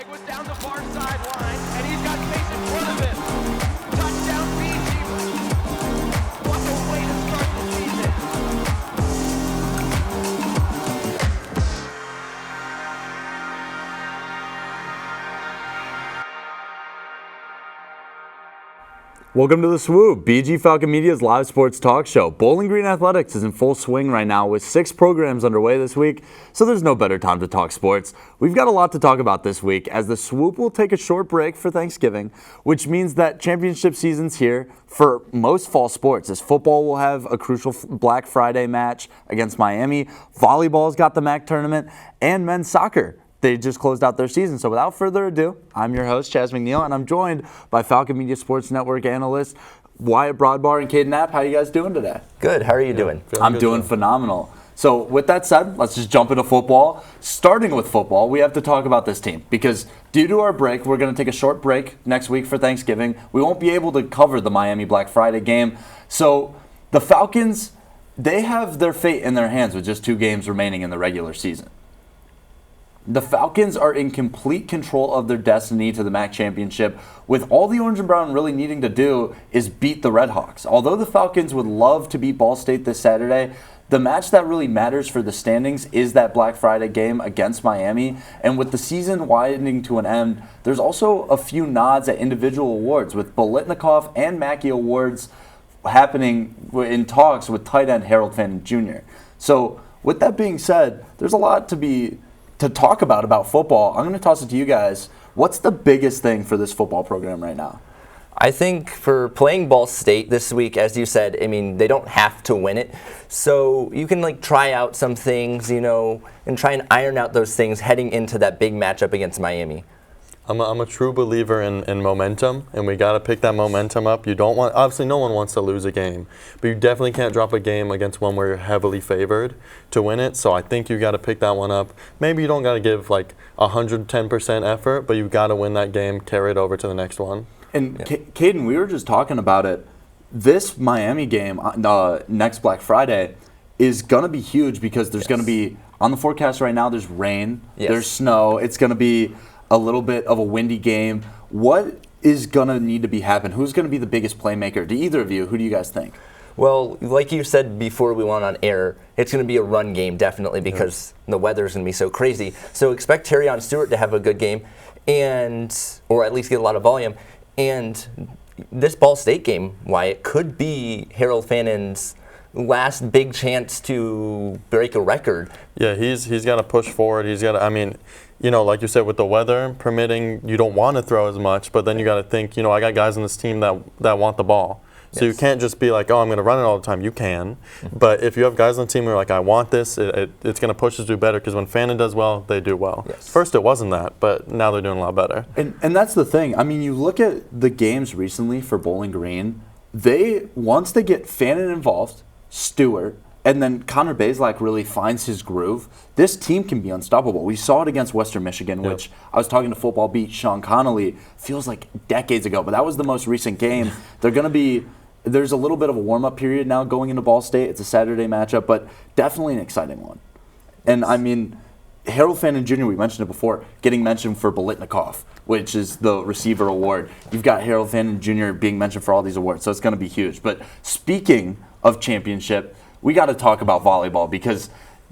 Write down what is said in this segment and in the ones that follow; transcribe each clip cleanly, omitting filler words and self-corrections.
was down the far sideline, and he's got space in front of him. Touchdown, BG. What a way to start the season. Welcome to the Swoop, BG Falcon Media's live sports talk show. Bowling Green Athletics is in full swing right now with 6 programs underway this week, so there's no better time to talk sports. We've got a lot to talk about this week as the Swoop will take a short break for Thanksgiving, which means that championship season's here for most fall sports, as football will have a crucial Black Friday match against Miami, volleyball's got the MAC tournament, and men's soccer. They just closed out their season. So without further ado, I'm your host, Chaz McNeil, and I'm joined by Falcon Media Sports Network analysts Wyatt Broadbar and Caden Knapp. How are you guys doing today? Good. How are you doing? I'm doing phenomenal. So with that said, let's just jump into football. Starting with football, we have to talk about this team because due to our break, we're going to take a short break next week for Thanksgiving. We won't be able to cover the Miami Black Friday game. So the Falcons, they have their fate in their hands with just 2 games remaining in the regular season. The Falcons are in complete control of their destiny to the MAC championship, with all the orange and brown really needing to do is beat the Red Hawks. Although the Falcons would love to beat Ball State this Saturday, the match that really matters for the standings is that Black Friday game against Miami. And with the season widening to an end, there's also a few nods at individual awards, with Bolitnikoff and Mackey awards happening in talks with tight end Harold Fannin Jr. So with that being said, there's a lot to talk about football. I'm going to toss it to you guys. What's the biggest thing for this football program right now? I think for playing Ball State this week, as you said, I mean, they don't have to win it. So you can try out some things, and try and iron out those things heading into that big matchup against Miami. I'm a true believer in momentum, and we got to pick that momentum up. Obviously no one wants to lose a game, but you definitely can't drop a game against one where you're heavily favored to win it. So I think you got to pick that one up. Maybe you don't got to give 110% effort, but you got to win that game, carry it over to the next one. And Caden, we were just talking about it. This Miami game next Black Friday is going to be huge because there's going to be, on the forecast right now, there's rain, there's snow. It's going to be a little bit of a windy game. What is going to need to be happen? Who's going to be the biggest playmaker? To either of you, who do you guys think? Well, like you said before we went on air, it's going to be a run game, definitely, because the weather's going to be so crazy. So expect Terrion Stewart to have a good game, or at least get a lot of volume. And this Ball State game, it could be Harold Fannin's last big chance to break a record. Yeah, he's got to push forward. He's got to, like you said, with the weather permitting, you don't want to throw as much, but then you got to think, I got guys on this team that want the ball. So you can't just be like, oh, I'm going to run it all the time. You can. But if you have guys on the team who are like, I want this, it's going to push us to do better, because when Fannin does well, they do well. Yes. First it wasn't that, but now they're doing a lot better. And that's the thing. I mean, you look at the games recently for Bowling Green, once they get Fannin involved, Stewart, and then Connor Bazelak really finds his groove, this team can be unstoppable. We saw it against Western Michigan, which I was talking to Football Beat Sean Connolly, feels like decades ago, but that was the most recent game. There's a little bit of a warm-up period now going into Ball State. It's a Saturday matchup, but definitely an exciting one. And I mean, Harold Fannin Jr., we mentioned it before, getting mentioned for Bolitnikoff, which is the receiver award. You've got Harold Fannin Jr. being mentioned for all these awards, so it's going to be huge. But speaking of championship, we got to talk about volleyball, because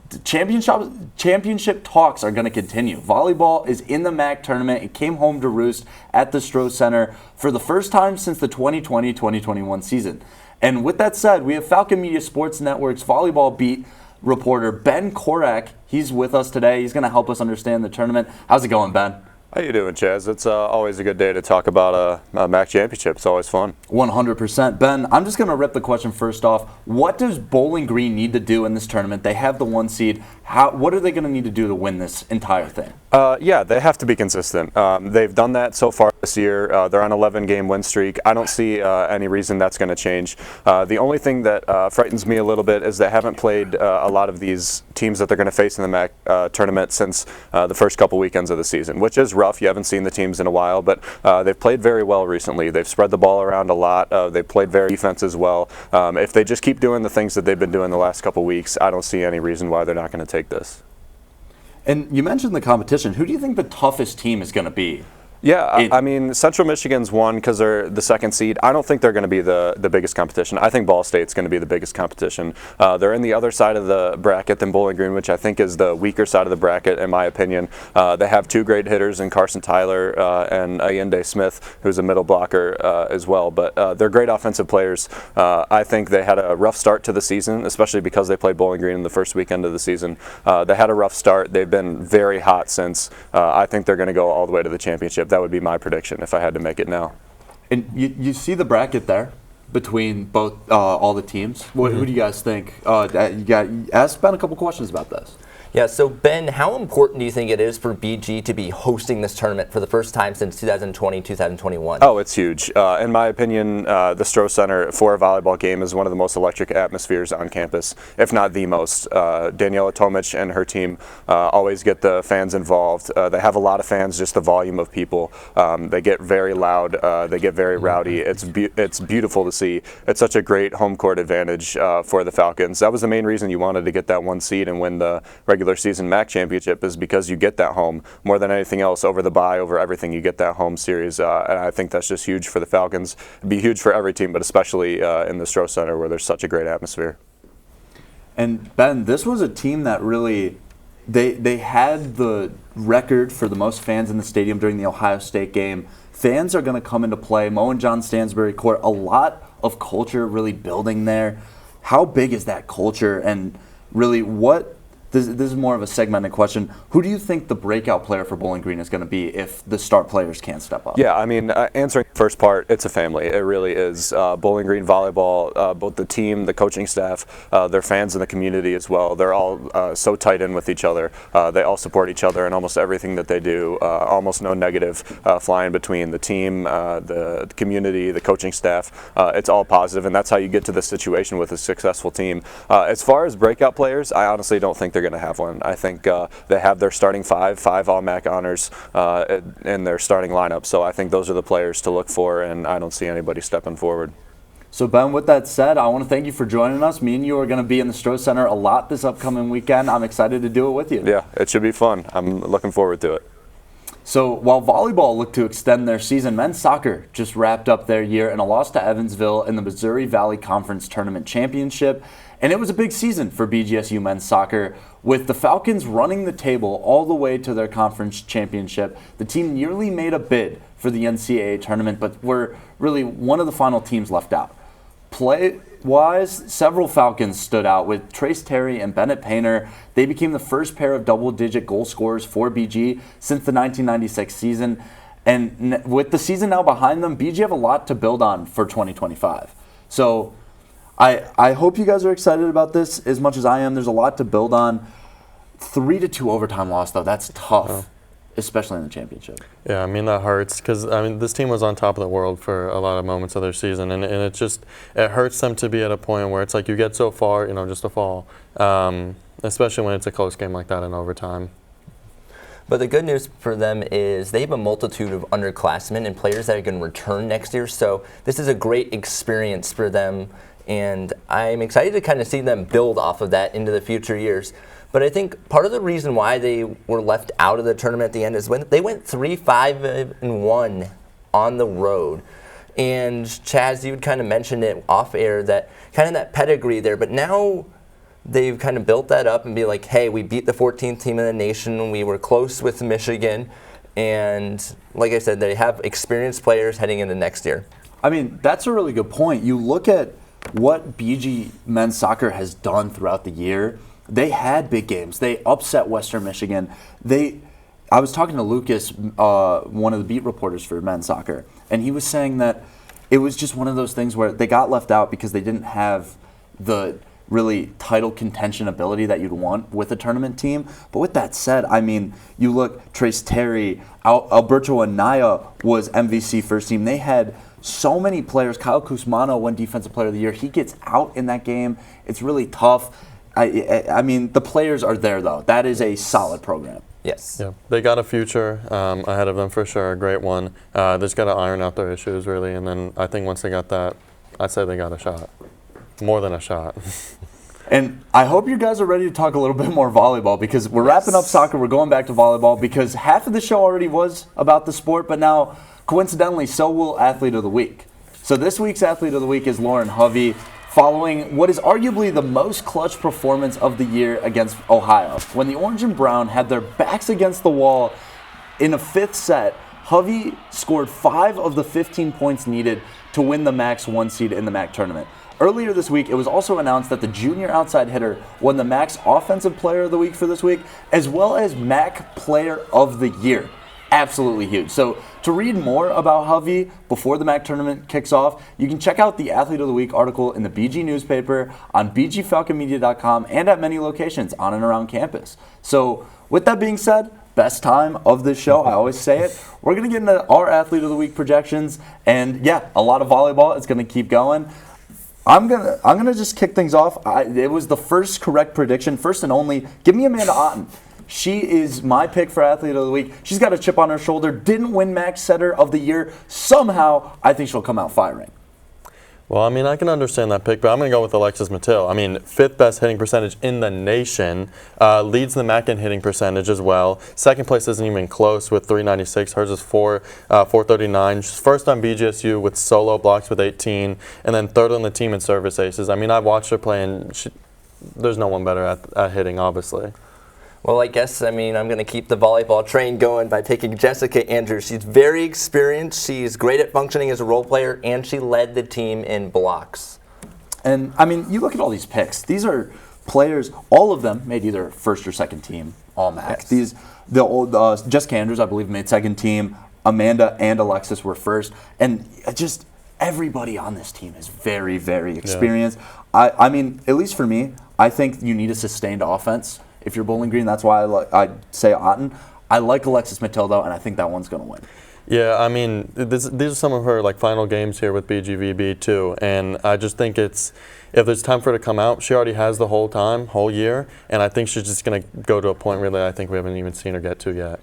the championship talks are going to continue. Volleyball is in the MAC tournament. It came home to roost at the Stroh Center for the first time since the 2020-2021 season. And with that said, we have Falcon Media Sports Network's volleyball beat reporter Ben Korak. He's with us today. He's going to help us understand the tournament. How's it going, Ben? How you doing, Chaz? It's always a good day to talk about a MAC championship. It's always fun. 100%. Ben, I'm just going to rip the question first off. What does Bowling Green need to do in this tournament? They have the 1 seed. What are they going to need to do to win this entire thing? Yeah, they have to be consistent. They've done that so far this year. They're on an 11-game win streak. I don't see any reason that's going to change. The only thing that frightens me a little bit is they haven't played a lot of these teams that they're going to face in the MAC tournament since the first couple weekends of the season, which is rough. You haven't seen the teams in a while, but they've played very well recently. They've spread the ball around a lot. They've played very defense as well. If they just keep doing the things that they've been doing the last couple weeks, I don't see any reason why they're not going to take this. And you mentioned the competition. Who do you think the toughest team is going to be? Yeah, I mean, Central Michigan's won because they're the second seed. I don't think they're going to be the biggest competition. I think Ball State's going to be the biggest competition. They're in the other side of the bracket than Bowling Green, which I think is the weaker side of the bracket, in my opinion. They have two great hitters in Carson Tyler and Allende Smith, who's a middle blocker as well. But they're great offensive players. I think they had a rough start to the season, especially because they played Bowling Green in the first weekend of the season. They had a rough start. They've been very hot since. I think they're going to go all the way to the championship. That would be my prediction if I had to make it now. And you see the bracket there between both all the teams. Who do you guys think? Ask Ben a couple questions about this. Yeah, so Ben, how important do you think it is for BG to be hosting this tournament for the first time since 2020, 2021? Oh, it's huge. In my opinion, the Stroh Center for a volleyball game is one of the most electric atmospheres on campus, if not the most. Daniela Tomic and her team always get the fans involved. They have a lot of fans, just the volume of people. They get very loud. They get very rowdy. It's beautiful to see. It's such a great home court advantage for the Falcons. That was the main reason you wanted to get that one seed and win the regular season MAC championship, is because you get that home more than anything else, over the bye, over everything. You get that home series, and I think that's just huge for the Falcons. It'd be huge for every team, but especially in the Stroh Center where there's such a great atmosphere. And Ben, this was a team that really they had the record for the most fans in the stadium during the Ohio State game. Fans are going to come into play. Mo and John Stansbury Court, a lot of culture really building there. How big is that culture, and really what? This is more of a segmented question. Who do you think the breakout player for Bowling Green is going to be if the star players can't step up? Yeah, I mean, answering the first part, it's a family. It really is. Bowling Green Volleyball, both the team, the coaching staff, their fans in the community as well, they're all so tight in with each other. They all support each other in almost everything that they do. Almost no negative flying between the team, the community, the coaching staff. It's all positive, and that's how you get to this situation with a successful team. As far as breakout players, I honestly don't think they're going to have one. I think they have their starting five All-MAC honors in their starting lineup. So I think those are the players to look for, and I don't see anybody stepping forward. So Ben, with that said, I want to thank you for joining us. Me and you are going to be in the Stroh Center a lot this upcoming weekend. I'm excited to do it with you. Yeah, it should be fun. I'm looking forward to it. So while volleyball looked to extend their season, men's soccer just wrapped up their year in a loss to Evansville in the Missouri Valley Conference Tournament Championship. And it was a big season for BGSU men's soccer, with the Falcons running the table all the way to their conference championship. The team nearly made a bid for the NCAA tournament, but were really one of the final teams left out. Play-wise, several Falcons stood out, with Trace Terry and Bennett Painter. They became the first pair of double-digit goal scorers for BG since the 1996 season. And with the season now behind them, BG have a lot to build on for 2025. So I hope you guys are excited about this as much as I am. There's a lot to build on. 3-2 overtime loss, though, that's tough, especially in the championship. Yeah, I mean, that hurts because, I mean, this team was on top of the world for a lot of moments of their season, and it hurts them to be at a point where it's like you get so far, just to fall, especially when it's a close game like that in overtime. But the good news for them is they have a multitude of underclassmen and players that are going to return next year, so this is a great experience for them. And I'm excited to kind of see them build off of that into the future years. But I think part of the reason why they were left out of the tournament at the end is when they went 3-5-1 on the road. And Chaz, you had kind of mentioned it off air, that kind of that pedigree there. But now they've kind of built that up and be like, hey, we beat the 14th team in the nation. We were close with Michigan. And like I said, they have experienced players heading into next year. I mean, that's a really good point. You look at what BG men's soccer has done throughout the year. They had big games. They upset Western Michigan. I was talking to Lucas, one of the beat reporters for men's soccer, and he was saying that it was just one of those things where they got left out because they didn't have the really title contention ability that you'd want with a tournament team. But with that said, I mean, you look, Trace Terry, Alberto Anaya was MVC first team. They had so many players. Kyle Kusmano won Defensive Player of the Year. He gets out in that game. It's really tough. I mean, the players are there, though. That is a solid program. Yes. Yeah, they got a future ahead of them for sure, a great one. They just got to iron out their issues, really, and then I think once they got that, I'd say they got a shot. More than a shot. And I hope you guys are ready to talk a little bit more volleyball because we're wrapping up soccer. We're going back to volleyball because half of the show already was about the sport, but now, coincidentally, so will Athlete of the Week. So this week's Athlete of the Week is Lauren Hovey, following what is arguably the most clutch performance of the year against Ohio. When the Orange and Brown had their backs against the wall in a fifth set, Hovey scored 5 of the 15 points needed to win the MAC's 1 seed in the MAC tournament. Earlier this week, it was also announced that the junior outside hitter won the MAC's Offensive Player of the Week for this week, as well as MAC Player of the Year. Absolutely huge. So to read more about Hovey before the MAC tournament kicks off, you can check out the Athlete of the Week article in the BG newspaper, on bgfalconmedia.com, and at many locations on and around campus. So with that being said, best time of this show, I always say it. We're going to get into our Athlete of the Week projections, and yeah, a lot of volleyball. It's going to keep going. I'm gonna just kick things off. It was the first correct prediction, first and only. Give me Amanda Otten. She is my pick for Athlete of the Week. She's got a chip on her shoulder. Didn't win MAC Setter of the Year. Somehow, I think she'll come out firing. Well, I mean, I can understand that pick, but I'm going to go with Alexis Mattil. I mean, 5th best hitting percentage in the nation, leads the MAC in hitting percentage as well. Second place isn't even close with 396. Hers is 439. She's first on BGSU with solo blocks with 18, and then third on the team in service aces. I mean, I've watched her play, and there's no one better at hitting, obviously. Well, I guess, I'm going to keep the volleyball train going by picking Jessica Andrews. She's very experienced, she's great at functioning as a role player, and she led the team in blocks. And, I mean, you look at all these picks. These are players, all of them made either first or second team All-MAC. Yes. The old Jessica Andrews, I believe, made second team. Amanda and Alexis were first. And just everybody on this team is very, very experienced. Yeah. I mean, at least for me, I think you need a sustained offense. If you're Bowling Green, that's why I say Otten. I like Alexis Mattil, though, and I think that one's going to win. Yeah, I mean, these are some of her final games here with BGVB too, and I just think if there's time for her to come out, she already has the whole year, and I think she's just going to go to a point really I think we haven't even seen her get to yet.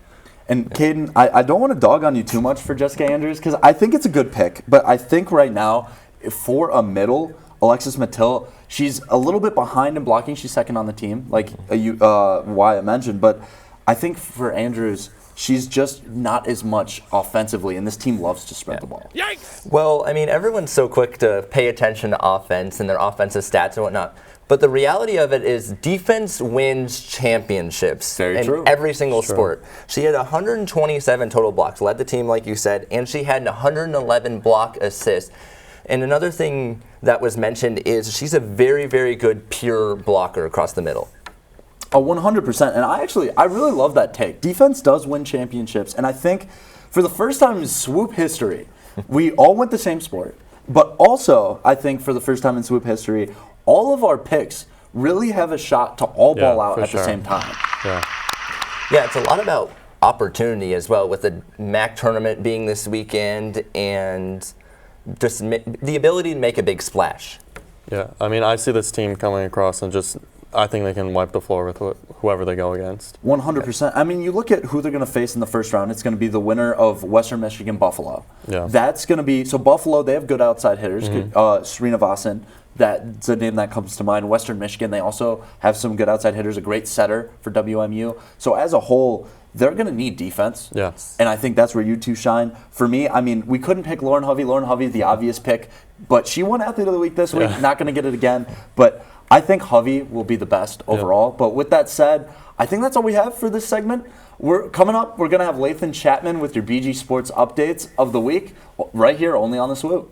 And Caden, I don't want to dog on you too much for Jessica Andrews because I think it's a good pick, but I think right now for a middle, Alexis Mattil, she's a little bit behind in blocking. She's second on the team, like Wyatt mentioned. But I think for Andrews, she's just not as much offensively, and this team loves to spread the ball. Yikes! Well, I mean, everyone's so quick to pay attention to offense and their offensive stats and whatnot. But the reality of it is defense wins championships in every single sport. She had 127 total blocks, led the team, like you said, and she had 111 block assists. And another thing that was mentioned is she's a very, very good pure blocker across the middle. 100%. And I really love that take. Defense does win championships. And I think for the first time in Swoop history, we all went the same sport. But also, I think for the first time in Swoop history, all of our picks really have a shot to all ball out at the same time. Yeah, it's a lot about opportunity as well with the MAC tournament being this weekend and just the ability to make a big splash. Yeah, I mean, I see this team coming across and I think they can wipe the floor with whoever they go against. 100%. I mean, you look at who they're going to face in the first round. It's going to be the winner of Western Michigan Buffalo. Yeah. That's going to be, so Buffalo, they have good outside hitters. Serena Vassen, that's a name that comes to mind. Western Michigan, they also have some good outside hitters, a great setter for WMU. So as a whole, they're going to need defense. Yes. And I think that's where you two shine. For me, I mean, we couldn't pick Lauren Hovey. Lauren Hovey is the obvious pick, but she won Athlete of the Week this week. Not going to get it again. But I think Hovey will be the best overall. But with that said, I think that's all we have for this segment. Coming up, we're going to have Lathan Chapman with your BG Sports updates of the week right here only on the Swoop.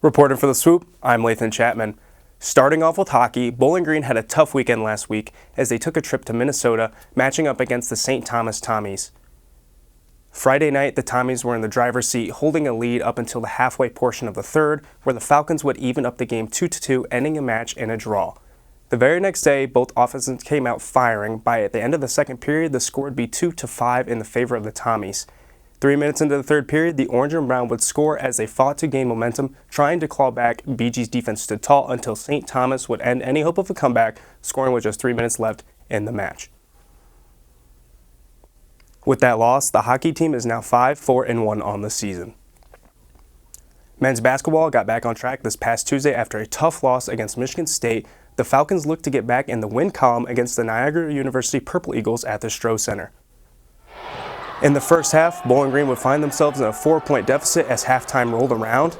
Reporting for the Swoop, I'm Lathan Chapman. Starting off with hockey, Bowling Green had a tough weekend last week as they took a trip to Minnesota, matching up against the St. Thomas Tommies. Friday night, the Tommies were in the driver's seat, holding a lead up until the halfway portion of the third, where the Falcons would even up the game 2-2, ending a match in a draw. The very next day, both offenses came out firing. By the end of the second period, the score would be 2-5 in the favor of the Tommies. 3 minutes into the third period, the Orange and Brown would score as they fought to gain momentum, trying to claw back. BG's defense stood tall until St. Thomas would end any hope of a comeback, scoring with just 3 minutes left in the match. With that loss, the hockey team is now 5-4-1 on the season. Men's basketball got back on track this past Tuesday after a tough loss against Michigan State. The Falcons look to get back in the win column against the Niagara University Purple Eagles at the Stroh Center. In the first half, Bowling Green would find themselves in a 4-point deficit as halftime rolled around.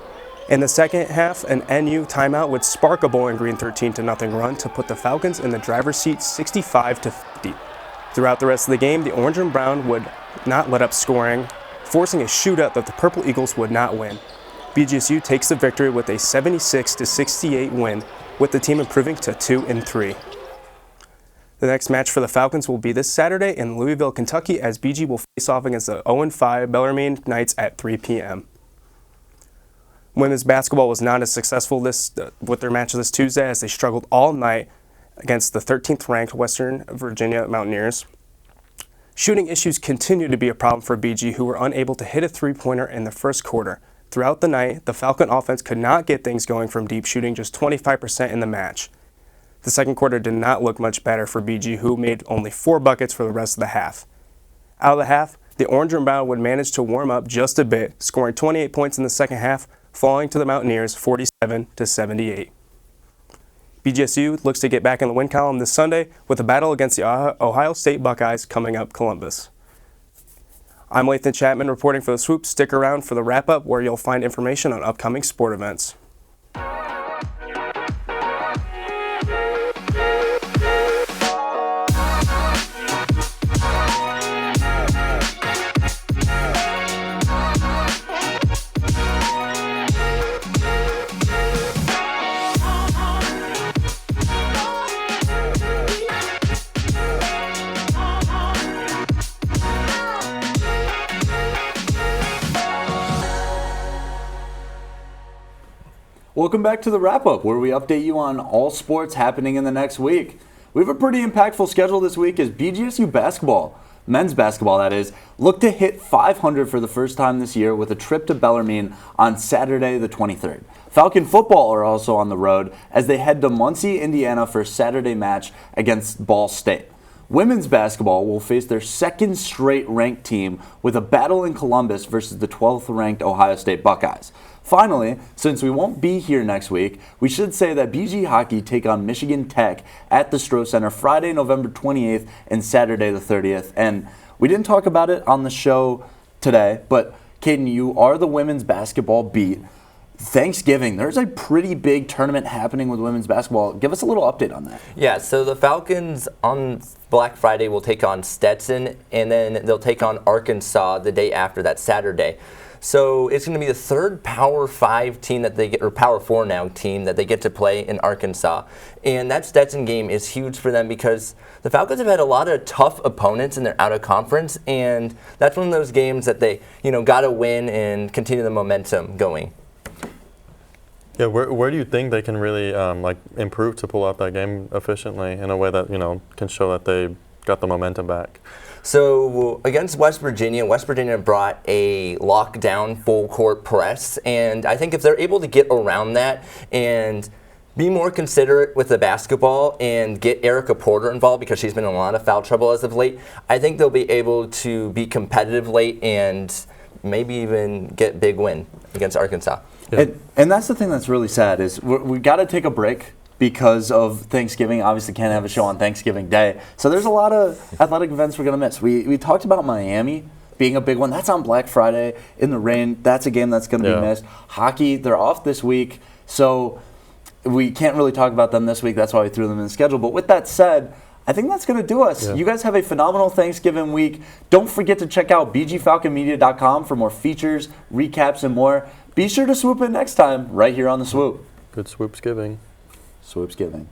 In the second half, an NU timeout would spark a Bowling Green 13-0 run to put the Falcons in the driver's seat 65-50. Throughout the rest of the game, the Orange and Brown would not let up scoring, forcing a shootout that the Purple Eagles would not win. BGSU takes the victory with a 76-68 win, with the team improving to 2-3. The next match for the Falcons will be this Saturday in Louisville, Kentucky, as BG will face off against the 0-5 Bellarmine Knights at 3 p.m. Women's basketball was not as successful with their match this Tuesday as they struggled all night against the 13th-ranked Western Virginia Mountaineers. Shooting issues continue to be a problem for BG, who were unable to hit a three-pointer in the first quarter. Throughout the night, the Falcon offense could not get things going from deep, shooting just 25% in the match. The second quarter did not look much better for BG, who made only 4 buckets for the rest of the half. Out of the half, the Orange and Brown would manage to warm up just a bit, scoring 28 points in the second half, falling to the Mountaineers 47-78. BGSU looks to get back in the win column this Sunday with a battle against the Ohio State Buckeyes coming up Columbus. I'm Lathan Chapman reporting for the Swoop. Stick around for the wrap-up where you'll find information on upcoming sport events. Welcome back to the wrap-up, where we update you on all sports happening in the next week. We have a pretty impactful schedule this week as BGSU basketball, men's basketball that is, look to hit 500 for the first time this year with a trip to Bellarmine on Saturday the 23rd. Falcon football are also on the road as they head to Muncie, Indiana for a Saturday match against Ball State. Women's basketball will face their second straight ranked team with a battle in Columbus versus the 12th ranked Ohio State Buckeyes. Finally, since we won't be here next week, we should say that BG Hockey take on Michigan Tech at the Stroh Center Friday, November 28th and Saturday the 30th. And we didn't talk about it on the show today, but Caden, you are the women's basketball beat. Thanksgiving, there's a pretty big tournament happening with women's basketball. Give us a little update on that. Yeah, so the Falcons on Black Friday will take on Stetson, and then they'll take on Arkansas the day after that, Saturday. So it's going to be the third Power 5 team that they get, or Power 4 now team that they get to play in Arkansas. And that Stetson game is huge for them because the Falcons have had a lot of tough opponents in their out of conference, and that's one of those games that they, got to win and continue the momentum going. Yeah, where do you think they can really improve to pull out that game efficiently in a way that can show that they got the momentum back? So against West Virginia brought a lockdown full court press, and I think if they're able to get around that and be more considerate with the basketball and get Erica Porter involved because she's been in a lot of foul trouble as of late, I think they'll be able to be competitive late and maybe even get big win against Arkansas. Yeah. And that's the thing that's really sad is we got to take a break because of Thanksgiving. Obviously can't have a show on Thanksgiving Day. So there's a lot of athletic events we're going to miss. We talked about Miami being a big one. That's on Black Friday in the rain. That's a game that's going to be missed. Hockey, they're off this week. So we can't really talk about them this week. That's why we threw them in the schedule. But with that said, I think that's going to do us. Yeah. You guys have a phenomenal Thanksgiving week. Don't forget to check out bgfalconmedia.com for more features, recaps, and more. Be sure to swoop in next time right here on The Swoop. Good Swoopsgiving. Swoopsgiving.